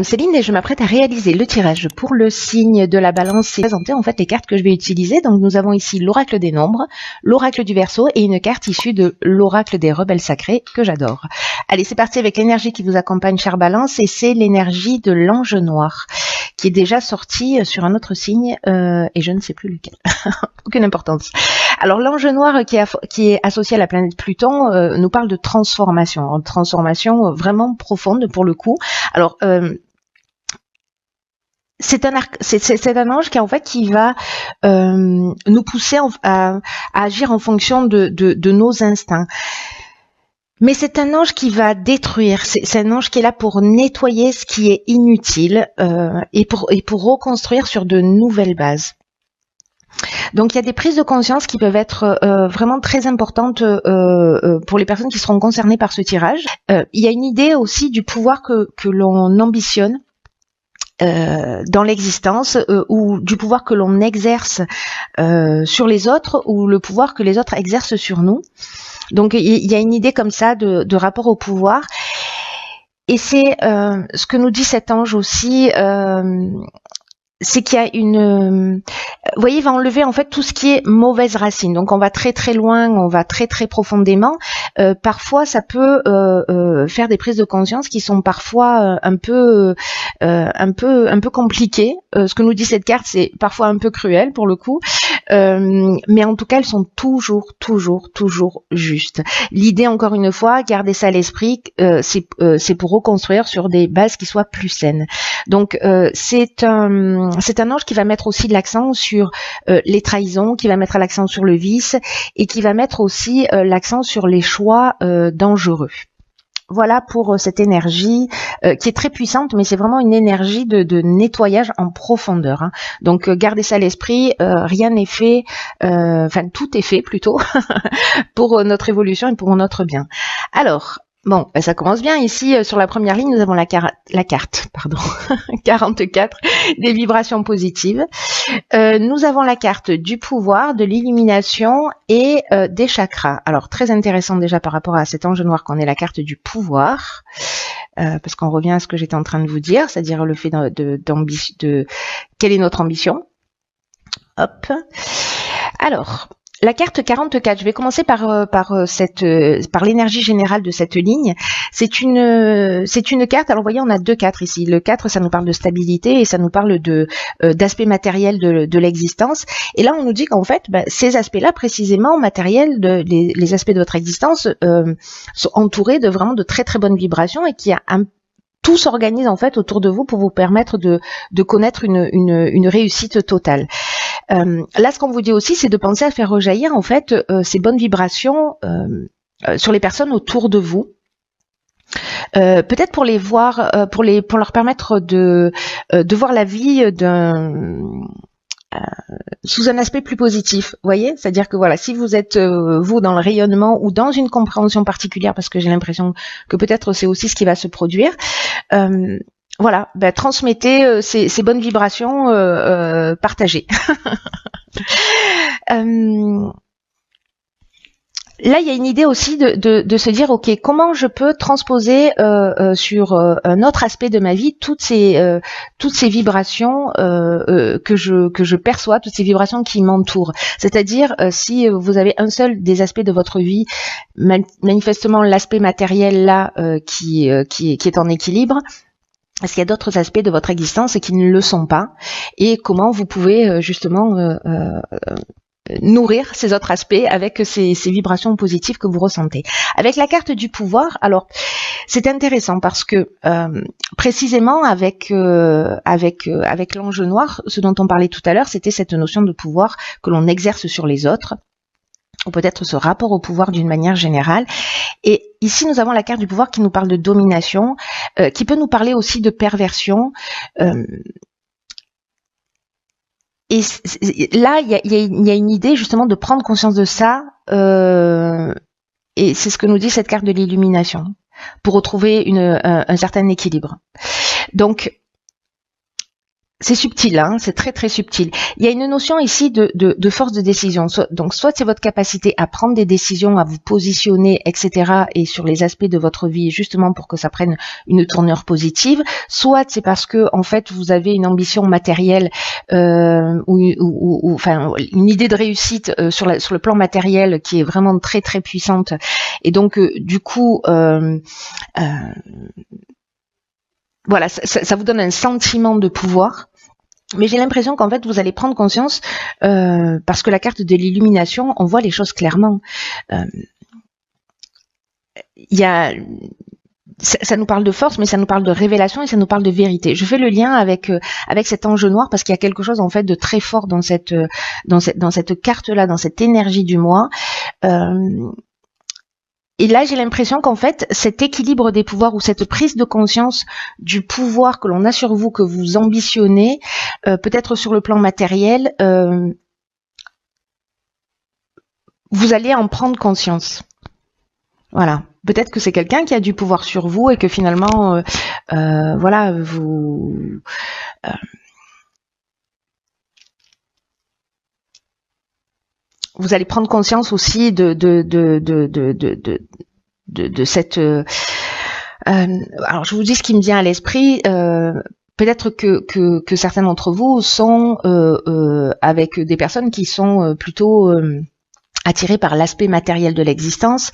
Céline, et je m'apprête à réaliser le tirage pour le signe de la balance et présenter en fait les cartes que je vais utiliser. Donc nous avons ici l'oracle des nombres, l'oracle du Verseau et une carte issue de l'oracle des rebelles sacrés que j'adore. Allez, c'est parti avec l'énergie qui vous accompagne, chère balance, et c'est l'énergie de l'ange noir qui est déjà sorti sur un autre signe et je ne sais plus lequel. Aucune importance. Alors l'ange noir qui est associé à la planète Pluton nous parle de transformation, vraiment profonde pour le coup. Alors c'est un ange qui va nous pousser à agir en fonction de nos instincts. Mais c'est un ange qui va détruire, c'est un ange qui est là pour nettoyer ce qui est inutile et pour reconstruire sur de nouvelles bases. Donc il y a des prises de conscience qui peuvent être vraiment très importantes pour les personnes qui seront concernées par ce tirage. Il y a une idée aussi du pouvoir que l'on ambitionne dans l'existence ou du pouvoir que l'on exerce sur les autres ou le pouvoir que les autres exercent sur nous. Donc il y a une idée comme ça de rapport au pouvoir. Et c'est ce que nous dit cet ange aussi, c'est qu'il y a une... vous voyez, il va enlever en fait tout ce qui est mauvaise racine. Donc on va très très loin, on va très très profondément. Parfois ça peut faire des prises de conscience qui sont parfois un peu compliquées. Ce que nous dit cette carte, c'est parfois un peu cruel pour le coup. Mais en tout cas, elles sont toujours justes. L'idée, encore une fois, gardez ça à l'esprit, c'est pour reconstruire sur des bases qui soient plus saines. Donc c'est un ange qui va mettre aussi de l'accent sur les trahisons, qui va mettre l'accent sur le vice et qui va mettre aussi l'accent sur les choix dangereux. Voilà pour cette énergie qui est très puissante, mais c'est vraiment une énergie de nettoyage en profondeur. Hein. Donc gardez ça à l'esprit, rien n'est fait, enfin tout est fait plutôt, pour notre évolution et pour notre bien. Alors, bon, ça commence bien ici, sur la première ligne, nous avons la carte, 44, des vibrations positives. Nous avons la carte du pouvoir, de l'illumination et des chakras. Alors, très intéressant déjà par rapport à cet ange noir qu'on ait la carte du pouvoir, parce qu'on revient à ce que j'étais en train de vous dire, c'est-à-dire le fait de quelle est notre ambition. Hop. Alors... la carte 44, je vais commencer par l'énergie générale de cette ligne. C'est une carte, alors vous voyez, on a deux 4 ici. Le 4, ça nous parle de stabilité et ça nous parle d'aspects matériels de l'existence. Et là, on nous dit qu'en fait, ces aspects-là, précisément, matériels, les aspects de votre existence, sont entourés de vraiment de très très bonnes vibrations et qui a tout s'organise en fait autour de vous pour vous permettre de connaître une réussite totale. Là, ce qu'on vous dit aussi, c'est de penser à faire rejaillir en fait ces bonnes vibrations sur les personnes autour de vous. Peut-être pour les voir, pour leur permettre de voir la vie sous un aspect plus positif, vous voyez, c'est-à-dire que voilà, si vous êtes vous dans le rayonnement ou dans une compréhension particulière, parce que j'ai l'impression que peut-être c'est aussi ce qui va se produire. Voilà, transmettez ces bonnes vibrations, partagées. Là, il y a une idée aussi de se dire, ok, comment je peux transposer sur un autre aspect de ma vie toutes ces vibrations que je perçois, toutes ces vibrations qui m'entourent. C'est-à-dire, si vous avez un seul des aspects de votre vie, manifestement l'aspect matériel là qui est en équilibre. Est-ce qu'il y a d'autres aspects de votre existence qui ne le sont pas, et comment vous pouvez justement nourrir ces autres aspects avec ces vibrations positives que vous ressentez. Avec la carte du pouvoir, alors c'est intéressant parce que précisément avec l'ange noir, ce dont on parlait tout à l'heure, c'était cette notion de pouvoir que l'on exerce sur les autres, ou peut-être ce rapport au pouvoir d'une manière générale. Et ici, nous avons la carte du pouvoir qui nous parle de domination, qui peut nous parler aussi de perversion. Et là, il y a une idée justement de prendre conscience de ça, et c'est ce que nous dit cette carte de l'illumination, pour retrouver un certain équilibre. Donc, c'est subtil, hein, c'est très très subtil. Il y a une notion ici de force de décision. Donc soit c'est votre capacité à prendre des décisions, à vous positionner, etc. et sur les aspects de votre vie justement pour que ça prenne une tournure positive. Soit c'est parce que en fait vous avez une ambition matérielle ou enfin une idée de réussite sur le plan matériel qui est vraiment très très puissante. Et donc du coup voilà, ça vous donne un sentiment de pouvoir. Mais j'ai l'impression qu'en fait, vous allez prendre conscience, parce que la carte de l'illumination, on voit les choses clairement. Ça nous parle de force, mais ça nous parle de révélation et ça nous parle de vérité. Je fais le lien avec cet ange noir parce qu'il y a quelque chose en fait de très fort dans cette carte-là, dans cette énergie du moi. Et là, j'ai l'impression qu'en fait, cet équilibre des pouvoirs ou cette prise de conscience du pouvoir que l'on a sur vous, que vous ambitionnez, peut-être sur le plan matériel, vous allez en prendre conscience. Voilà. Peut-être que c'est quelqu'un qui a du pouvoir sur vous et que finalement, voilà, vous allez prendre conscience aussi de cette. Alors je vous dis ce qui me vient à l'esprit. Peut-être que certains d'entre vous sont avec des personnes qui sont plutôt attirées par l'aspect matériel de l'existence.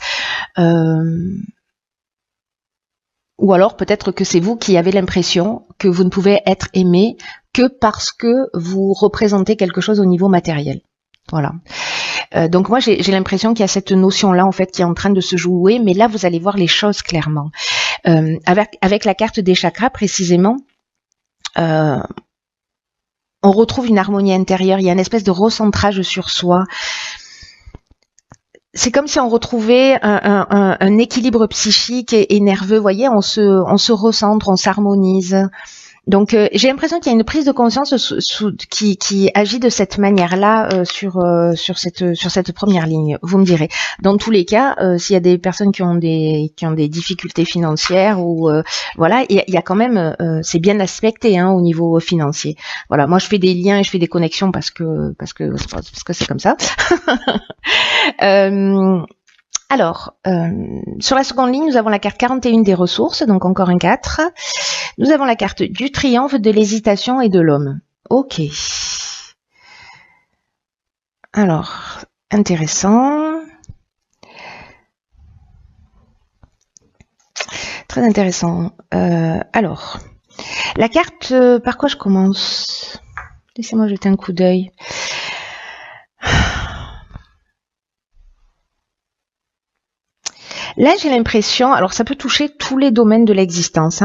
Ou alors peut-être que c'est vous qui avez l'impression que vous ne pouvez être aimé que parce que vous représentez quelque chose au niveau matériel. Voilà. Donc moi j'ai l'impression qu'il y a cette notion-là en fait qui est en train de se jouer, mais là vous allez voir les choses clairement. Avec la carte des chakras précisément, on retrouve une harmonie intérieure, il y a une espèce de recentrage sur soi. C'est comme si on retrouvait un équilibre psychique et nerveux, vous voyez, on se recentre, on s'harmonise. Donc j'ai l'impression qu'il y a une prise de conscience qui agit de cette manière-là sur cette première ligne. Vous me direz. Dans tous les cas, s'il y a des personnes qui ont des difficultés financières ou voilà, il y a quand même c'est bien aspecté au niveau financier. Voilà, moi je fais des liens et je fais des connexions parce que c'est comme ça. Alors, sur la seconde ligne, nous avons la carte 41 des ressources, donc encore un 4. Nous avons la carte du triomphe, de l'hésitation et de l'homme. Ok. Alors, intéressant. Très intéressant. Alors, la carte, par quoi je commence? Laissez-moi jeter un coup d'œil. Là, j'ai l'impression, alors ça peut toucher tous les domaines de l'existence,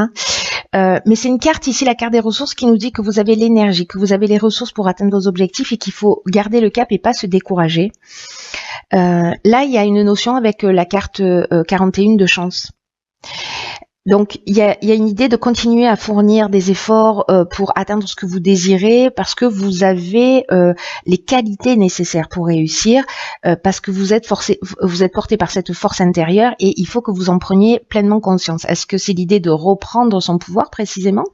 mais c'est une carte ici, la carte des ressources, qui nous dit que vous avez l'énergie, que vous avez les ressources pour atteindre vos objectifs et qu'il faut garder le cap et pas se décourager. Là, il y a une notion avec la carte 41 de chance. Donc, il y a une idée de continuer à fournir des efforts pour atteindre ce que vous désirez, parce que vous avez les qualités nécessaires pour réussir, parce que vous êtes porté par cette force intérieure et il faut que vous en preniez pleinement conscience. Est-ce que c'est l'idée de reprendre son pouvoir précisément?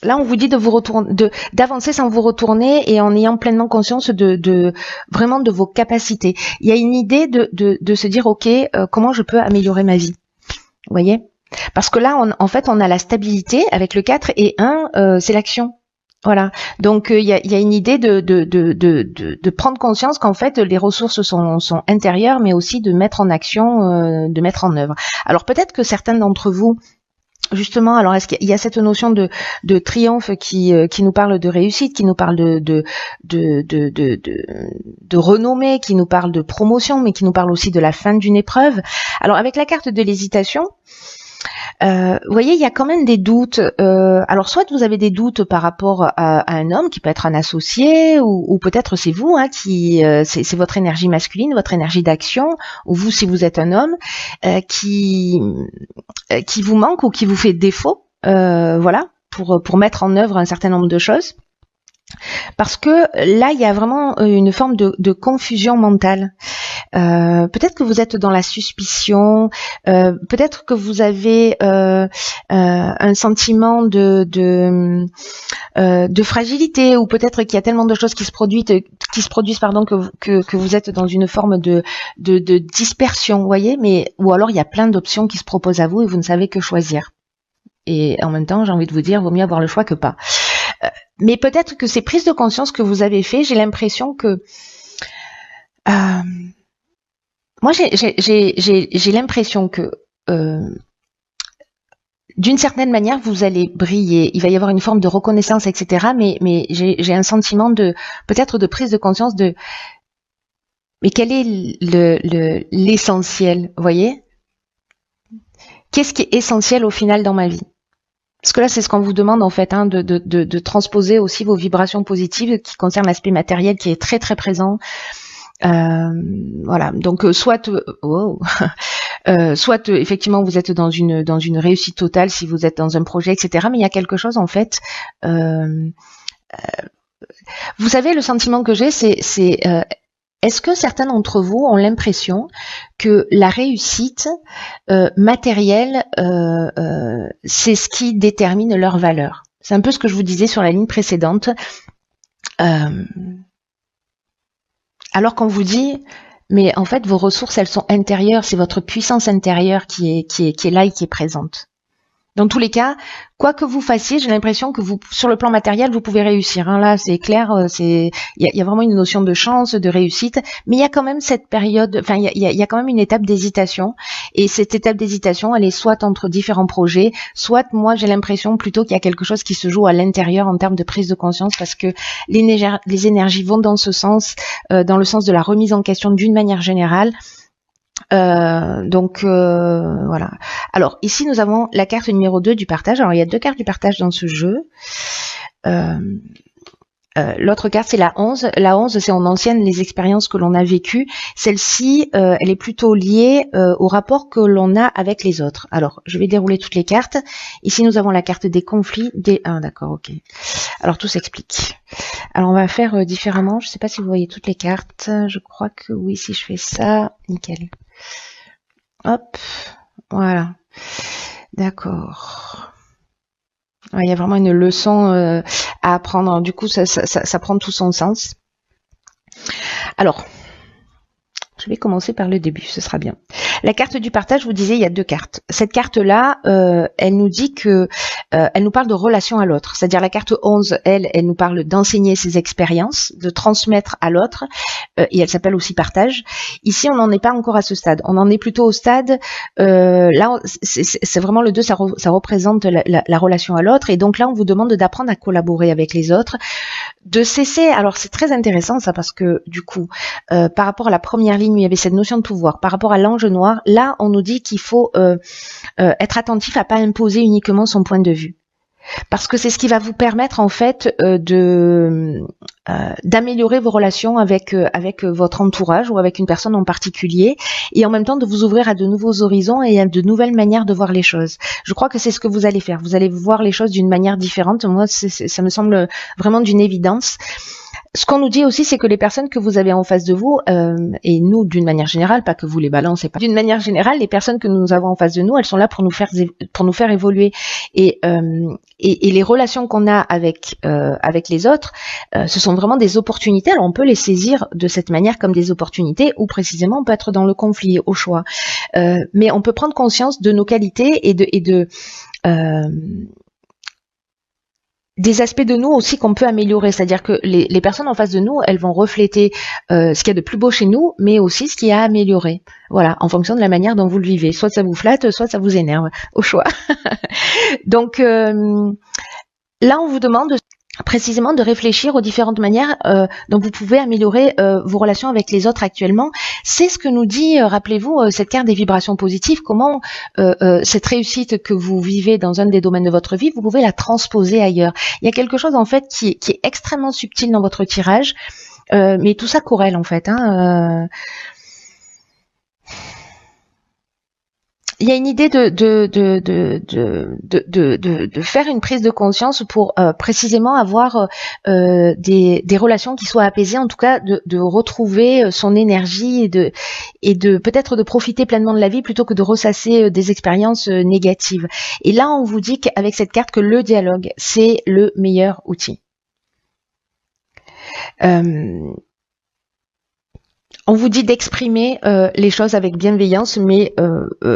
Là, on vous dit de vous retourner, d'avancer sans vous retourner et en ayant pleinement conscience vraiment de vos capacités. Il y a une idée de se dire, ok, comment je peux améliorer ma vie? Vous voyez? Parce que là, en fait, on a la stabilité avec le 4 et 1, c'est l'action. Voilà. Donc, il y a une idée de prendre conscience qu'en fait, les ressources sont intérieures, mais aussi de mettre en action, de mettre en œuvre. Alors, peut-être que certains d'entre vous, justement, alors est-ce qu'il y a cette notion de triomphe qui nous parle de réussite, qui nous parle de renommée, qui nous parle de promotion, mais qui nous parle aussi de la fin d'une épreuve. Alors avec la carte de l'hésitation, vous voyez, il y a quand même des doutes. Alors soit vous avez des doutes par rapport à un homme qui peut être un associé, ou peut-être c'est vous qui c'est votre énergie masculine, votre énergie d'action, ou vous si vous êtes un homme qui vous manque ou qui vous fait défaut, voilà, pour mettre en œuvre un certain nombre de choses. Parce que là, il y a vraiment une forme de confusion mentale. Peut-être que vous êtes dans la suspicion, peut-être que vous avez un sentiment de fragilité, ou peut-être qu'il y a tellement de choses qui se produisent, pardon, que vous êtes dans une forme de dispersion, vous voyez, ou alors il y a plein d'options qui se proposent à vous et vous ne savez que choisir. Et en même temps, j'ai envie de vous dire, vaut mieux avoir le choix que pas. Mais peut-être que ces prises de conscience que vous avez fait, j'ai l'impression que moi j'ai l'impression que d'une certaine manière vous allez briller, il va y avoir une forme de reconnaissance, etc. Mais j'ai un sentiment peut-être de prise de conscience mais quel est l'essentiel, vous voyez? Qu'est-ce qui est essentiel au final dans ma vie? Parce que là, c'est ce qu'on vous demande en fait, hein, de transposer aussi vos vibrations positives qui concernent l'aspect matériel qui est très très présent. Voilà. Donc soit effectivement vous êtes dans une réussite totale si vous êtes dans un projet, etc. Mais il y a quelque chose en fait. Vous savez, le sentiment que j'ai, c'est est-ce que certains d'entre vous ont l'impression que la réussite matérielle, c'est ce qui détermine leur valeur? C'est un peu ce que je vous disais sur la ligne précédente. Alors qu'on vous dit, mais en fait, vos ressources, elles sont intérieures. C'est votre puissance intérieure qui est là et qui est présente. Dans tous les cas, quoi que vous fassiez, j'ai l'impression que sur le plan matériel, vous pouvez réussir. Hein. Là, c'est clair, il y a vraiment une notion de chance, de réussite, mais il y a quand même cette période, enfin, il y a quand même une étape d'hésitation. Et cette étape d'hésitation, elle est soit entre différents projets, soit moi, j'ai l'impression plutôt qu'il y a quelque chose qui se joue à l'intérieur en termes de prise de conscience, parce que les énergies vont dans ce sens, dans le sens de la remise en question d'une manière générale. Voilà. Alors ici nous avons la carte numéro 2 du partage. Alors il y a deux cartes du partage dans ce jeu. L'autre carte c'est la 11. La 11 c'est en ancienne les expériences que l'on a vécues. Celle-ci elle est plutôt liée au rapport que l'on a avec les autres. Alors je vais dérouler toutes les cartes. Ici nous avons la carte des conflits. D'accord, ok. Alors tout s'explique. Alors on va faire différemment. Je ne sais pas si vous voyez toutes les cartes. Je crois que oui, si je fais ça, nickel. Hop, voilà. D'accord. Il y a vraiment une leçon à apprendre. Du coup, ça prend tout son sens. Alors, je vais commencer par le début, ce sera bien. La carte du partage, je vous disais, il y a deux cartes. Cette carte-là, elle nous dit que, elle nous parle de relation à l'autre. C'est-à-dire la carte 11, elle nous parle d'enseigner ses expériences, de transmettre à l'autre, et elle s'appelle aussi partage. Ici, on n'en est pas encore à ce stade. On en est plutôt au stade, là, c'est vraiment le 2, ça représente la relation à l'autre. Et donc là, on vous demande d'apprendre à collaborer avec les autres, de cesser, alors c'est très intéressant ça, parce que du coup, par rapport à la première ligne où il y avait cette notion de pouvoir, par rapport à l'ange noir, là on nous dit qu'il faut être attentif à pas imposer uniquement son point de vue. Parce que c'est ce qui va vous permettre en fait d'améliorer vos relations avec votre entourage ou avec une personne en particulier, et en même temps de vous ouvrir à de nouveaux horizons et à de nouvelles manières de voir les choses. Je crois que c'est ce que vous allez faire. Vous allez voir les choses d'une manière différente. Moi, ça me semble vraiment d'une évidence. Ce qu'on nous dit aussi, c'est que les personnes que vous avez en face de vous, et nous d'une manière générale, pas que vous les balancez pas, d'une manière générale, les personnes que nous avons en face de nous, elles sont là pour nous faire évoluer. Et les relations qu'on a avec les autres, ce sont vraiment des opportunités. Alors on peut les saisir de cette manière comme des opportunités, ou précisément on peut être dans le conflit, au choix. Mais on peut prendre conscience de nos qualités et des aspects de nous aussi qu'on peut améliorer, c'est-à-dire que les personnes en face de nous, elles vont refléter ce qu'il y a de plus beau chez nous, mais aussi ce qu'il y a à améliorer. Voilà, en fonction de la manière dont vous le vivez. Soit ça vous flatte, soit ça vous énerve, au choix. Donc là, on vous demande précisément de réfléchir aux différentes manières dont vous pouvez améliorer vos relations avec les autres actuellement. C'est ce que nous dit, rappelez-vous, cette carte des vibrations positives, comment cette réussite que vous vivez dans un des domaines de votre vie, vous pouvez la transposer ailleurs. Il y a quelque chose en fait qui est extrêmement subtil dans votre tirage, mais tout ça corrèle en fait. il y a une idée de faire une prise de conscience pour précisément avoir des relations qui soient apaisées, en tout cas de retrouver son énergie et de peut-être de profiter pleinement de la vie plutôt que de ressasser des expériences négatives. Et là, on vous dit qu'avec cette carte que le dialogue, c'est le meilleur outil. On vous dit d'exprimer les choses avec bienveillance, mais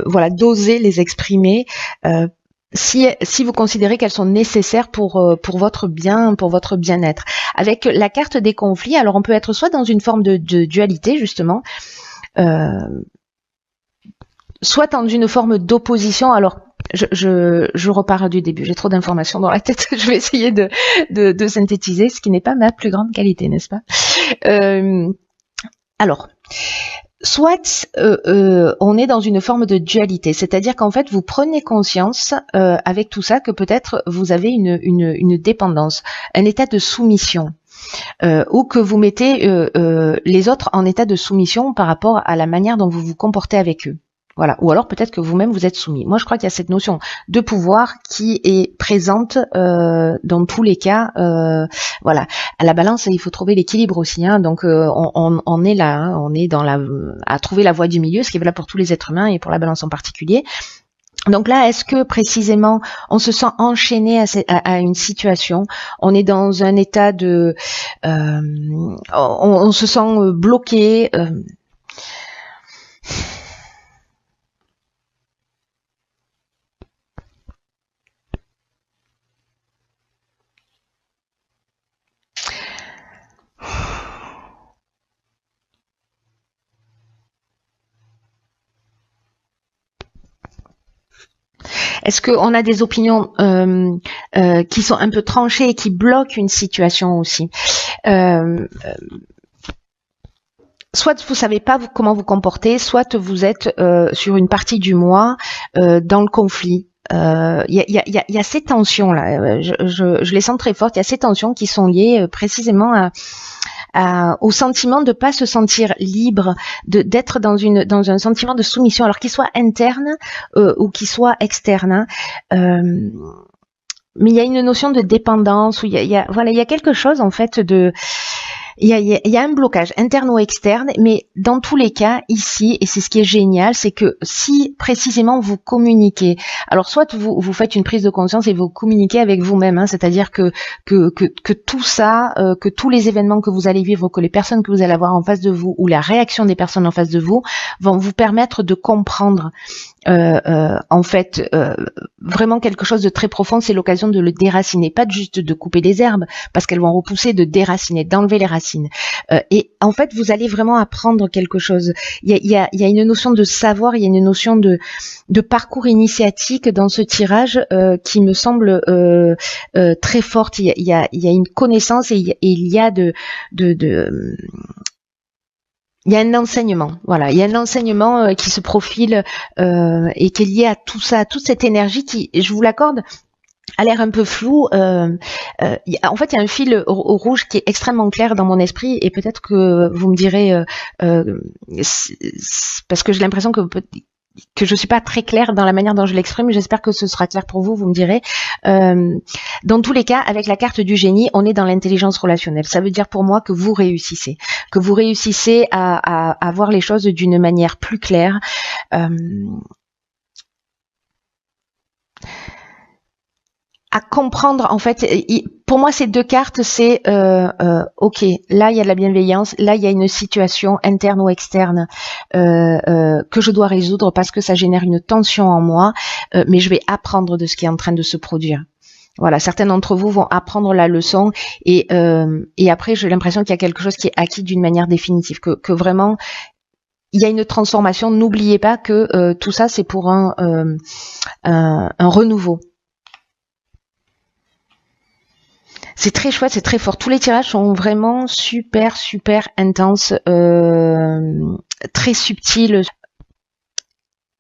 voilà, d'oser les exprimer si vous considérez qu'elles sont nécessaires pour votre bien, pour votre bien-être. Avec la carte des conflits, alors on peut être soit dans une forme de dualité justement, soit dans une forme d'opposition. Alors je repars du début, j'ai trop d'informations dans la tête, je vais essayer de synthétiser, ce qui n'est pas ma plus grande qualité, n'est-ce pas? Alors, soit on est dans une forme de dualité, c'est-à-dire qu'en fait vous prenez conscience avec tout ça que peut-être vous avez une dépendance, un état de soumission, ou que vous mettez les autres en état de soumission par rapport à la manière dont vous vous comportez avec eux. Voilà. Ou alors peut-être que vous-même vous êtes soumis. Moi je crois qu'il y a cette notion de pouvoir qui est présente dans tous les cas. Voilà. À la balance, il faut trouver l'équilibre aussi. Hein. Donc on est là, hein. On est à trouver la voie du milieu, ce qui est valable pour tous les êtres humains et pour la balance en particulier. Donc là, est-ce que précisément on se sent enchaîné à une situation, on est dans un état de, on se sent bloqué. Est-ce qu'on a des opinions qui sont un peu tranchées et qui bloquent une situation aussi? Soit vous savez pas comment vous comporter, soit vous êtes sur une partie du moi dans le conflit. Il y a ces tensions là, je les sens très fortes. Il y a ces tensions qui sont liées précisément au sentiment de pas se sentir libre, d'être dans un sentiment de soumission, alors qu'il soit interne ou qu'il soit externe. Mais il y a une notion de dépendance, où il y a quelque chose en fait de il y a un blocage interne ou externe, mais dans tous les cas, ici, et c'est ce qui est génial, c'est que si précisément vous communiquez, alors soit vous faites une prise de conscience et vous communiquez avec vous-même, hein, c'est-à-dire que tout ça, que tous les événements que vous allez vivre, que les personnes que vous allez avoir en face de vous, ou la réaction des personnes en face de vous, vont vous permettre de comprendre en fait vraiment quelque chose de très profond. C'est l'occasion de le déraciner, pas juste de couper les herbes parce qu'elles vont repousser, de déraciner, d'enlever les racines, et en fait vous allez vraiment apprendre quelque chose. Il y a une notion de savoir, il y a une notion de parcours initiatique dans ce tirage qui me semble très forte. Il y a une connaissance et il y a il y a un enseignement, voilà. Il y a un enseignement qui se profile et qui est lié à tout ça, à toute cette énergie qui, je vous l'accorde, a l'air un peu flou. En fait, il y a un fil rouge qui est extrêmement clair dans mon esprit, et peut-être que vous me direz, parce que j'ai l'impression que je suis pas très claire dans la manière dont je l'exprime. J'espère que ce sera clair pour vous, vous me direz. Dans tous les cas, avec la carte du génie, on est dans l'intelligence relationnelle. Ça veut dire pour moi que vous réussissez à voir les choses d'une manière plus claire. À comprendre, en fait, pour moi ces deux cartes, c'est ok, là il y a de la bienveillance, là il y a une situation interne ou externe que je dois résoudre parce que ça génère une tension en moi, mais je vais apprendre de ce qui est en train de se produire. Voilà, certains d'entre vous vont apprendre la leçon et après j'ai l'impression qu'il y a quelque chose qui est acquis d'une manière définitive, que vraiment il y a une transformation. N'oubliez pas que tout ça c'est pour un renouveau. C'est très chouette, c'est très fort. Tous les tirages sont vraiment super intenses, très subtils.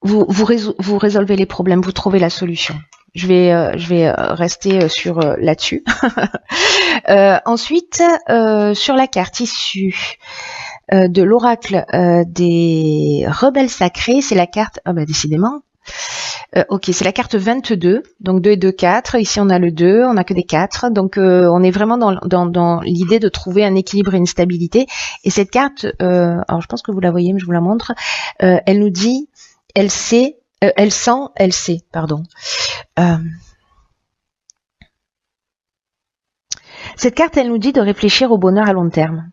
Vous résolvez les problèmes, vous trouvez la solution. Je vais rester sur là-dessus. Ensuite, sur la carte issue de l'oracle des rebelles sacrés, c'est la carte. Ah bah décidément. Ok, c'est la carte 22, donc 2 et 2, 4. Ici, on a le 2, on n'a que des 4. Donc, on est vraiment dans l'idée de trouver un équilibre et une stabilité. Et cette carte, alors je pense que vous la voyez, mais je vous la montre, elle nous dit, elle sait, elle sent, elle sait, pardon. Cette carte, elle nous dit de réfléchir au bonheur à long terme.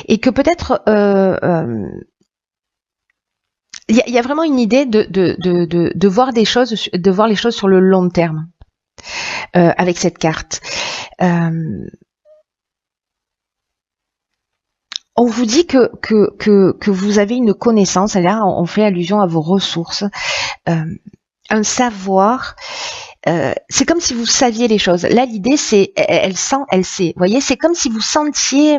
Et que peut-être... il y a vraiment une idée de voir des choses, de voir les choses sur le long terme avec cette carte. On vous dit que vous avez une connaissance, et là on fait allusion à vos ressources, un savoir. C'est comme si vous saviez les choses. Là l'idée c'est elle sent, elle sait. Vous voyez, c'est comme si vous sentiez,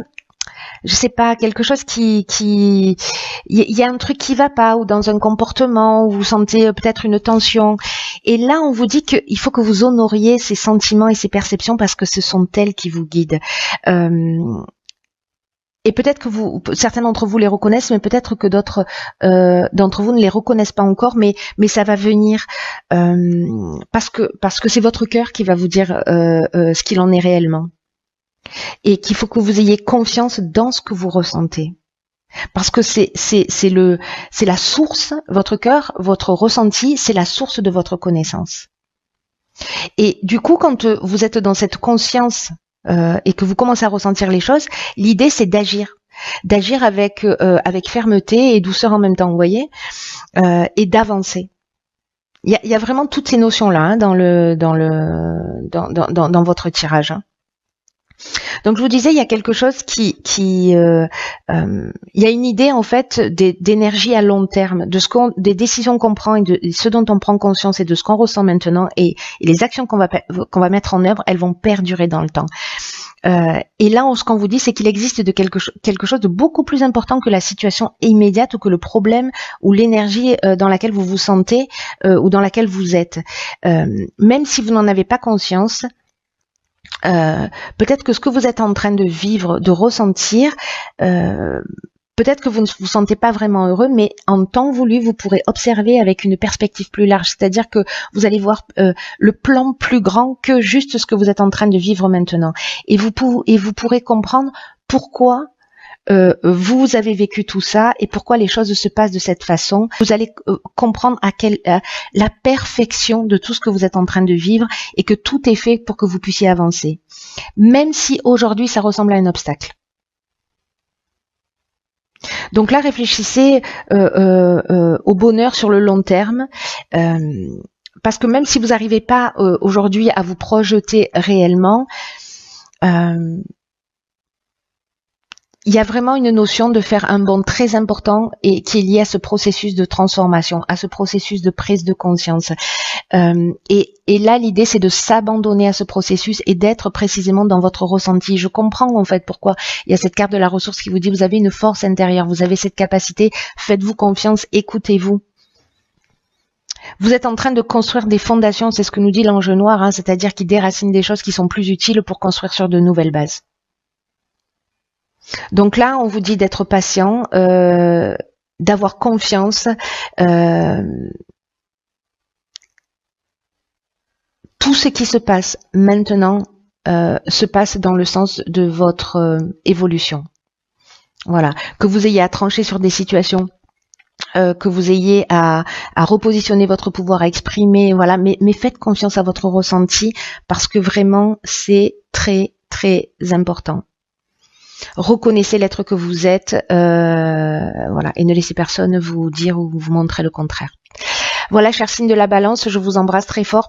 je sais pas, quelque chose il y a un truc qui va pas, ou dans un comportement où vous sentez peut-être une tension, et là on vous dit qu'il faut que vous honoriez ces sentiments et ces perceptions parce que ce sont elles qui vous guident. Et peut-être que certains d'entre vous les reconnaissent, mais peut-être que d'autres d'entre vous ne les reconnaissent pas encore, mais ça va venir parce que c'est votre cœur qui va vous dire ce qu'il en est réellement. Et qu'il faut que vous ayez confiance dans ce que vous ressentez. Parce que c'est la source, votre cœur, votre ressenti, c'est la source de votre connaissance. Et du coup, quand vous êtes dans cette conscience et que vous commencez à ressentir les choses, l'idée c'est d'agir avec fermeté et douceur en même temps, vous voyez, et d'avancer. Il y a vraiment toutes ces notions là dans votre tirage. Hein. Donc je vous disais, il y a quelque chose il y a une idée en fait d'énergie à long terme, des décisions qu'on prend et de ce dont on prend conscience et de ce qu'on ressent maintenant, et les actions qu'on va mettre en œuvre, elles vont perdurer dans le temps. Et là, ce qu'on vous dit, c'est qu'il existe quelque chose de beaucoup plus important que la situation immédiate ou que le problème ou l'énergie dans laquelle vous vous sentez ou dans laquelle vous êtes. Même si vous n'en avez pas conscience, peut-être que ce que vous êtes en train de vivre, de ressentir, peut-être que vous ne vous sentez pas vraiment heureux, mais en temps voulu, vous pourrez observer avec une perspective plus large, c'est-à-dire que vous allez voir le plan plus grand que juste ce que vous êtes en train de vivre maintenant. Et vous pourrez comprendre pourquoi vous avez vécu tout ça et pourquoi les choses se passent de cette façon. Vous allez comprendre la perfection de tout ce que vous êtes en train de vivre et que tout est fait pour que vous puissiez avancer. Même si aujourd'hui ça ressemble à un obstacle. Donc là, réfléchissez au bonheur sur le long terme. Parce que même si vous n'arrivez pas aujourd'hui à vous projeter réellement, il y a vraiment une notion de faire un bond très important et qui est lié à ce processus de transformation, à ce processus de prise de conscience. Et là, l'idée, c'est de s'abandonner à ce processus et d'être précisément dans votre ressenti. Je comprends en fait pourquoi il y a cette carte de la ressource qui vous dit vous avez une force intérieure, vous avez cette capacité, faites-vous confiance, écoutez-vous. Vous êtes en train de construire des fondations, c'est ce que nous dit l'ange noir, hein, c'est-à-dire qu'il déracine des choses qui sont plus utiles pour construire sur de nouvelles bases. Donc là, on vous dit d'être patient, d'avoir confiance. Tout ce qui se passe maintenant se passe dans le sens de votre évolution. Voilà. Que vous ayez à trancher sur des situations, que vous ayez à repositionner votre pouvoir, à exprimer, voilà. Mais faites confiance à votre ressenti parce que vraiment, c'est très, très important. Reconnaissez l'être que vous êtes, voilà, et ne laissez personne vous dire ou vous montrer le contraire. Voilà, chers signes de la balance, je vous embrasse très fort.